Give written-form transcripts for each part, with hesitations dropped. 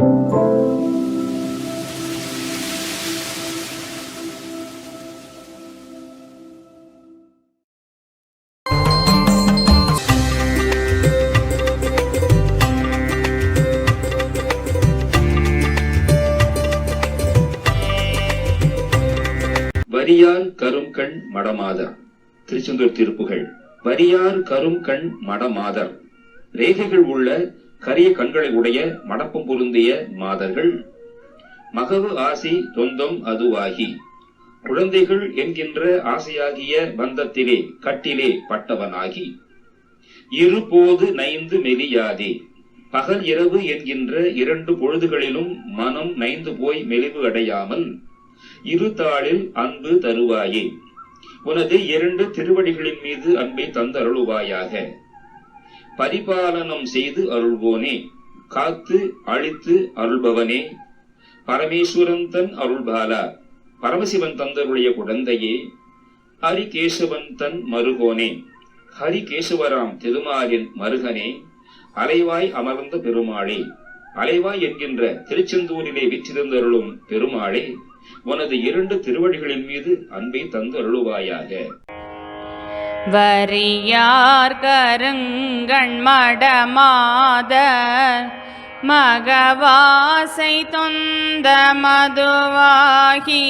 வரியார் கரும்கண் மடமாதர். திருச்செந்தூர் திருப்புகழ். வரியார் கரும்கண் மடமாதர். ரேகைகள் உள்ள கரிய கண்களை உடைய மடப்பம் பொருந்திய மாதர்கள். மகவு ஆசி தொந்தம் அதுவாகி. குழந்தைகள் என்கின்ற ஆசையாகிய பந்தத்திலே கட்டிலே பட்டவனாகி. இருபோது நைந்து மெலியாதே. பகல் இரவு என்கின்ற 2 பொழுதுகளிலும் மனம் நைந்து போய் மெலிவு அடையாமல் இரு தாளில் அன்பு தருவாயே. உனது 2 திருவடிகளின் மீது அன்பை தந்தருளுவாயாக. பரிபாலனம் செய்து அருள்வோனே, காத்து அழித்து அருள்பவனே, பரமேஸ்வரன் தன் அருள்பாலா, பரமசிவன் தந்தருடைய குழந்தையே, ஹரிகேசவன் தன் மருகோனே, ஹரிகேசவராம் திருமாலின் மருகனே, அலைவாய் அமர்ந்த பெருமாளே, அலைவாய் என்கின்ற திருச்செந்தூரிலே வீற்றிருந்தருளும் பெருமாளே, உனது 2 திருவடிகளின் மீது அன்பை தந்து அருளுவாயாக. வரியார் கருங்கண் மடமாதர் மகவாசை தொந்த மதுவாகி.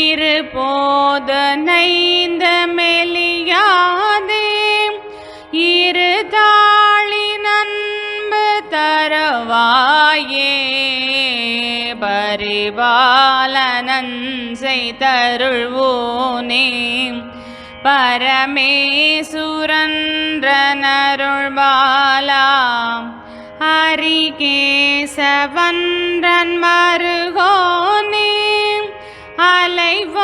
இருபோது நைந்த மெலியாதே. இரு தாளின் அன்பு தருவாயே. பரிபாலனன் செய்தருள்வோனே, பரமேசுரன்றனருள்பாலா, ஹரிகேசவன்றன் மருகோனே, அலைவாயமந்த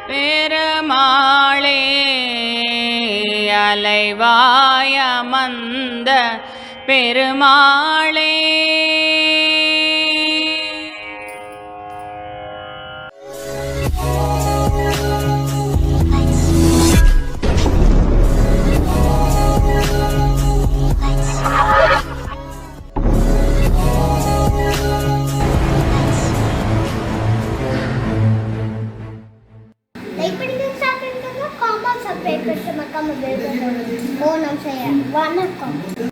பெருமாளே, அலைவாயமந்த பெருமாளே. வணக்கம்.